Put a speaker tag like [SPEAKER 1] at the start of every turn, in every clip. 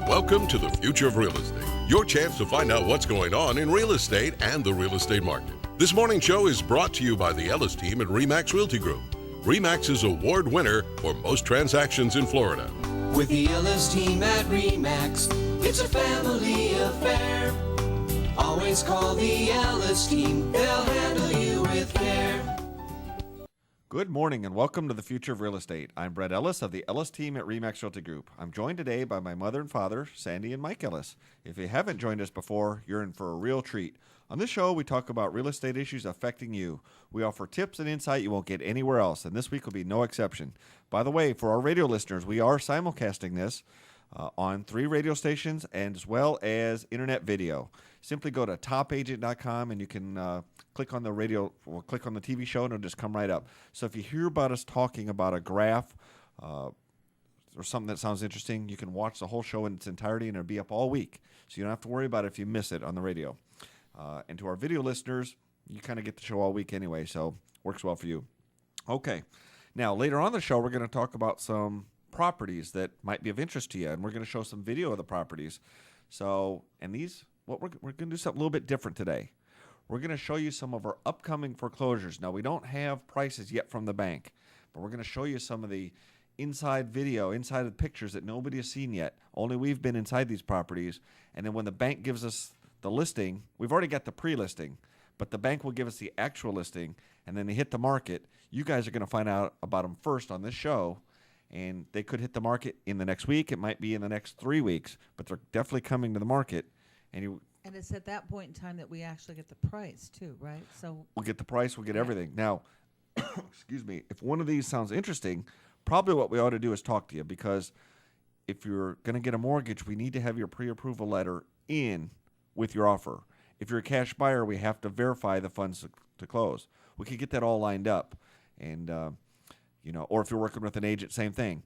[SPEAKER 1] Welcome to the Future of Real Estate, your chance to find out what's going on in real estate and the real estate market. This morning show is brought to you by the Ellis team at RE/MAX Realty Group. RE/MAX is award winner for most transactions in Florida.
[SPEAKER 2] With the Ellis team at RE/MAX, it's a family affair. Always call the Ellis team, they'll handle you with care.
[SPEAKER 3] Good morning and welcome to the Future of Real Estate. I'm Brett Ellis of the Ellis team at RE/MAX Realty Group. I'm joined today by my mother and father, Sandy and Mike Ellis. If you haven't joined us before, you're in for a real treat. On this show, we talk about real estate issues affecting you. We offer tips and insight you won't get anywhere else, and this week will be no exception. By the way, for our radio listeners, we are simulcasting this on 3 radio stations and as well as internet video. Simply go to topagent.com and you can click on the radio or click on the TV show and it'll just come right up. So if you hear about us talking about a graph or something that sounds interesting, you can watch the whole show in its entirety and it'll be up all week. So you don't have to worry about it if you miss it on the radio. And to our video listeners, you kind of get the show all week anyway, so works well for you. Okay. Now, later on the show, we're going to talk about some properties that might be of interest to you, and we're going to show some video of the properties. So, and these, we're going to do something a little bit different today. We're going to show you some of our upcoming foreclosures. Now, we don't have prices yet from the bank, but we're going to show you some of the inside video, inside of the pictures that nobody has seen yet. Only we've been inside these properties, and then when the bank gives us the listing, we've already got the pre-listing, but the bank will give us the actual listing, and then they hit the market. You guys are going to find out about them first on this show, and they could hit the market in the next week. It might be in the next 3 weeks, but they're definitely coming to the market. And
[SPEAKER 4] it's at that point in time that we actually get the price too, right? So
[SPEAKER 3] we'll get the price, we'll get everything. Now, excuse me, if one of these sounds interesting, probably what we ought to do is talk to you, because if you're going to get a mortgage, we need to have your pre-approval letter in with your offer. If you're a cash buyer, we have to verify the funds to close. We could get that all lined up, and or if you're working with an agent, same thing.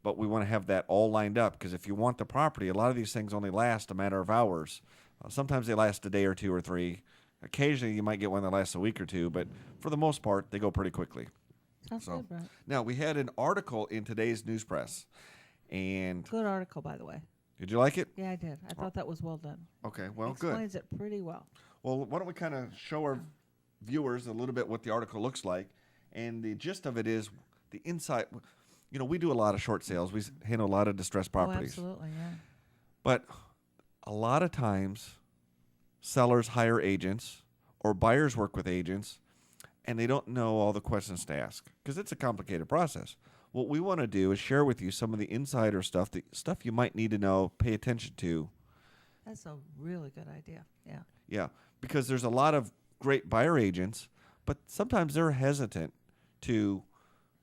[SPEAKER 3] But we want to have that all lined up, because if you want the property, a lot of these things only last a matter of hours. Sometimes they last a day or 2 or 3. Occasionally, you might get one that lasts a week or 2, but for the most part, they go pretty quickly.
[SPEAKER 4] sounds good, Brett.
[SPEAKER 3] Now, we had an article in today's news press, and
[SPEAKER 4] Good article, by the way.
[SPEAKER 3] did you like it?
[SPEAKER 4] Yeah, I did. I thought that was well done.
[SPEAKER 3] Okay, well, good.
[SPEAKER 4] Explains it pretty well.
[SPEAKER 3] Well, why don't we kind of show our viewers a little bit what the article looks like, and the gist of it is the insight. You know, we do a lot of short sales. We handle a lot of distressed properties.
[SPEAKER 4] Oh, absolutely, yeah.
[SPEAKER 3] But a lot of times, sellers hire agents or buyers work with agents, and they don't know all the questions to ask because it's a complicated process. What we want to do is share with you some of the insider stuff, the stuff you might need to know, pay attention to.
[SPEAKER 4] That's a really good idea, yeah.
[SPEAKER 3] Yeah, because there's a lot of great buyer agents, but sometimes they're hesitant to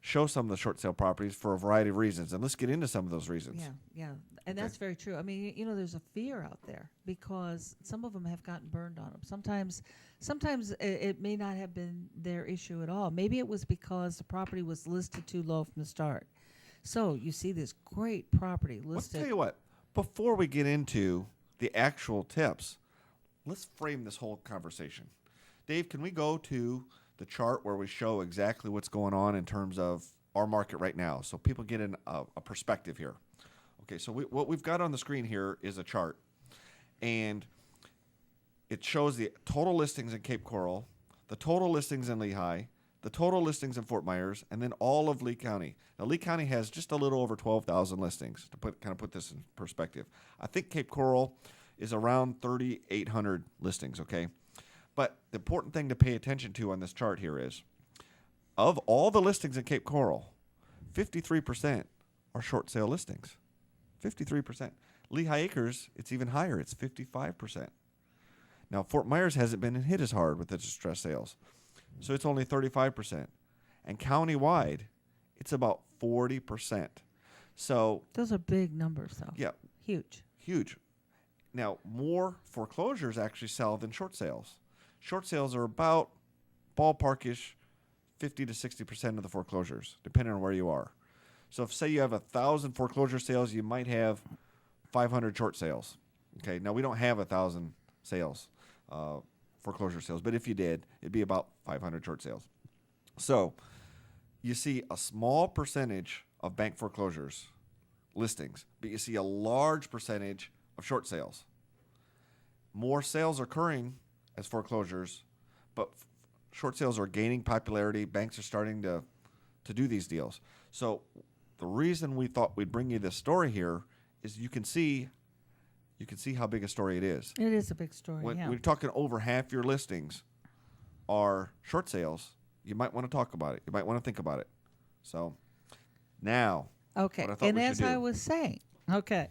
[SPEAKER 3] show some of the short sale properties for a variety of reasons. And let's get into some of those reasons.
[SPEAKER 4] Yeah. And that's very true. I mean, there's a fear out there because some of them have gotten burned on them. Sometimes it may not have been their issue at all. Maybe it was because the property was listed too low from the start. So you see this great property listed.
[SPEAKER 3] Let's tell you what, before we get into the actual tips, let's frame this whole conversation. Dave, can we go to the chart where we show exactly what's going on in terms of our market right now, so people get a perspective here? Okay, so what we've got on the screen here is a chart, and it shows the total listings in Cape Coral, the total listings in Lehigh, the total listings in Fort Myers, and then all of Lee County. Now, Lee County has just a little over 12,000 listings, to put this in perspective. I think Cape Coral is around 3,800 listings, okay? But the important thing to pay attention to on this chart here is, of all the listings in Cape Coral, 53% are short sale listings. 53%. Lehigh Acres, it's even higher. It's 55%. Now, Fort Myers hasn't been hit as hard with the distressed sales, so it's only 35%. And county-wide, it's about 40%. So
[SPEAKER 4] Those are big numbers, though.
[SPEAKER 3] yeah,
[SPEAKER 4] Huge.
[SPEAKER 3] Now, more foreclosures actually sell than short sales. Short sales are about ballparkish 50 to 60% of the foreclosures, depending on where you are. So if, say, you have 1,000 foreclosure sales, you might have 500 short sales. Okay, now we don't have 1,000 sales, foreclosure sales, but if you did, it'd be about 500 short sales. So you see a small percentage of bank foreclosures listings, but you see a large percentage of short sales. More sales are occurring as foreclosures, but short sales are gaining popularity. Banks are starting to do these deals. So the reason we thought we'd bring you this story here is you can see how big a story it is.
[SPEAKER 4] It is a big story.
[SPEAKER 3] When
[SPEAKER 4] Yeah.
[SPEAKER 3] we're talking over half your listings are short sales, you might want to talk about it. You might want to think about it. So now,
[SPEAKER 4] Okay.
[SPEAKER 3] what I thought
[SPEAKER 4] And
[SPEAKER 3] we should
[SPEAKER 4] as
[SPEAKER 3] do.
[SPEAKER 4] I was saying, okay,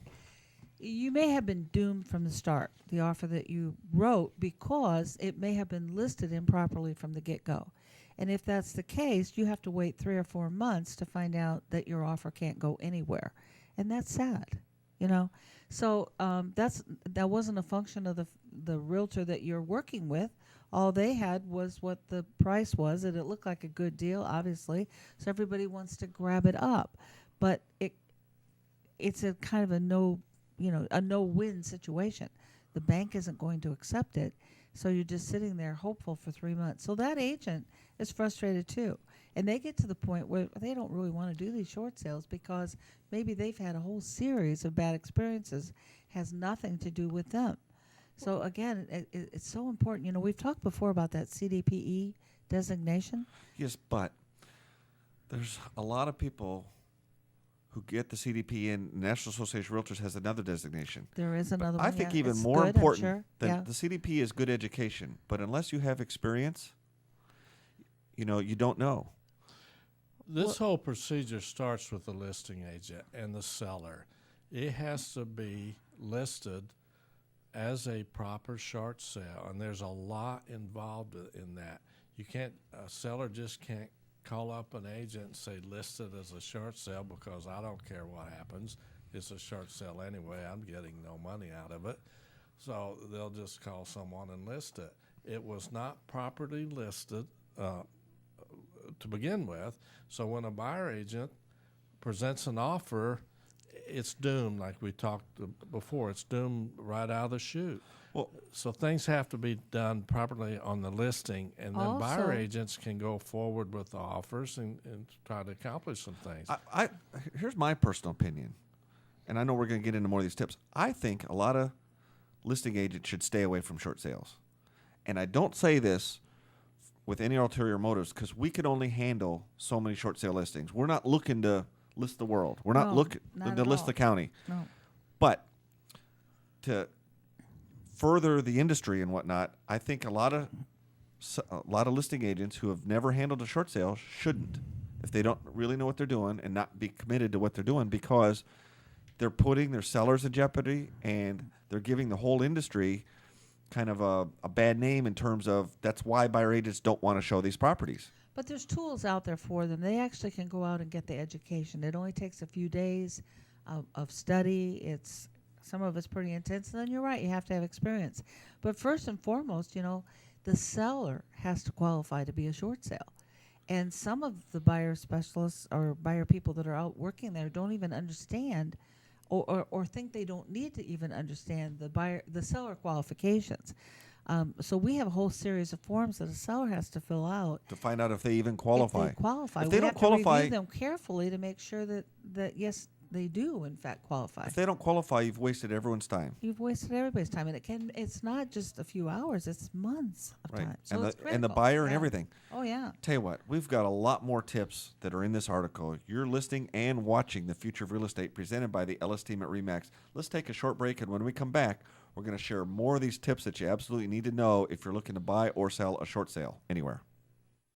[SPEAKER 4] you may have been doomed from the start, the offer that you wrote, because it may have been listed improperly from the get-go. And if that's the case, you have to wait 3 or 4 months to find out that your offer can't go anywhere. And that's sad, you know. So that wasn't a function of the realtor that you're working with. All they had was what the price was, and it looked like a good deal, obviously. So everybody wants to grab it up, but it's a kind of a no-win situation. The bank isn't going to accept it, so you're just sitting there hopeful for 3 months. So that agent is frustrated too, and they get to the point where they don't really want to do these short sales because maybe they've had a whole series of bad experiences, has nothing to do with them. So again, it's so important. You know, we've talked before about that CDPE designation.
[SPEAKER 3] yes, but there's a lot of people who get the CDP, and National Association of Realtors has another designation.
[SPEAKER 4] There is another one.
[SPEAKER 3] I think
[SPEAKER 4] yeah.
[SPEAKER 3] even
[SPEAKER 4] It's
[SPEAKER 3] more
[SPEAKER 4] good, I'm
[SPEAKER 3] important
[SPEAKER 4] sure.
[SPEAKER 3] than
[SPEAKER 4] Yeah.
[SPEAKER 3] the CDP is good education, but unless you have experience, you don't know.
[SPEAKER 5] This whole procedure starts with the listing agent and the seller. It has to be listed as a proper short sale, and there's a lot involved in that. A seller just can't call up an agent and say list it as a short sale because I don't care what happens. It's a short sale anyway. I'm getting no money out of it. So they'll just call someone and list it. It was not properly listed to begin with. So when a buyer agent presents an offer, it's doomed, like we talked before. It's doomed right out of the chute.
[SPEAKER 3] Well,
[SPEAKER 5] So things have to be done properly on the listing, and then buyer
[SPEAKER 4] Also-
[SPEAKER 5] agents can go forward with the offers and try to accomplish some things.
[SPEAKER 3] here's my personal opinion, and I know we're going to get into more of these tips. I think a lot of listing agents should stay away from short sales. And I don't say this with any ulterior motives because we can only handle so many short sale listings. We're not looking to list the world. We're not
[SPEAKER 4] No,
[SPEAKER 3] looking
[SPEAKER 4] not
[SPEAKER 3] to
[SPEAKER 4] at
[SPEAKER 3] list
[SPEAKER 4] all.
[SPEAKER 3] the county.
[SPEAKER 4] No.
[SPEAKER 3] But to further the industry and whatnot, I think a lot of listing agents who have never handled a short sale shouldn't, if they don't really know what they're doing and not be committed to what they're doing, because they're putting their sellers in jeopardy and they're giving the whole industry kind of a bad name in terms of that's why buyer agents don't want to show these properties.
[SPEAKER 4] But there's tools out there for them. They actually can go out and get the education. It only takes a few days of study. Some of it's pretty intense. And then you're right, you have to have experience. But first and foremost, the seller has to qualify to be a short sale. And some of the buyer specialists or buyer people that are out working there don't even understand or think they don't need to even understand the seller qualifications. So we have a whole series of forms that a seller has to fill out
[SPEAKER 3] To find out if they even qualify.
[SPEAKER 4] if they qualify.
[SPEAKER 3] If they
[SPEAKER 4] We
[SPEAKER 3] don't
[SPEAKER 4] have to
[SPEAKER 3] qualify-
[SPEAKER 4] review them carefully to make sure that yes, they do in fact qualify.
[SPEAKER 3] If they don't qualify, you've wasted everyone's time.
[SPEAKER 4] You've wasted everybody's time, and it's not just a few hours; it's months of
[SPEAKER 3] Right.
[SPEAKER 4] time. So
[SPEAKER 3] And
[SPEAKER 4] it's
[SPEAKER 3] the and the
[SPEAKER 4] critical.
[SPEAKER 3] buyer and
[SPEAKER 4] Yeah.
[SPEAKER 3] everything.
[SPEAKER 4] Oh yeah.
[SPEAKER 3] Tell you what, we've got a lot more tips that are in this article. You're listening and watching The Future of Real Estate presented by the Ellis team at RE/MAX. Let's take a short break, and when we come back, we're going to share more of these tips that you absolutely need to know if you're looking to buy or sell a short sale anywhere.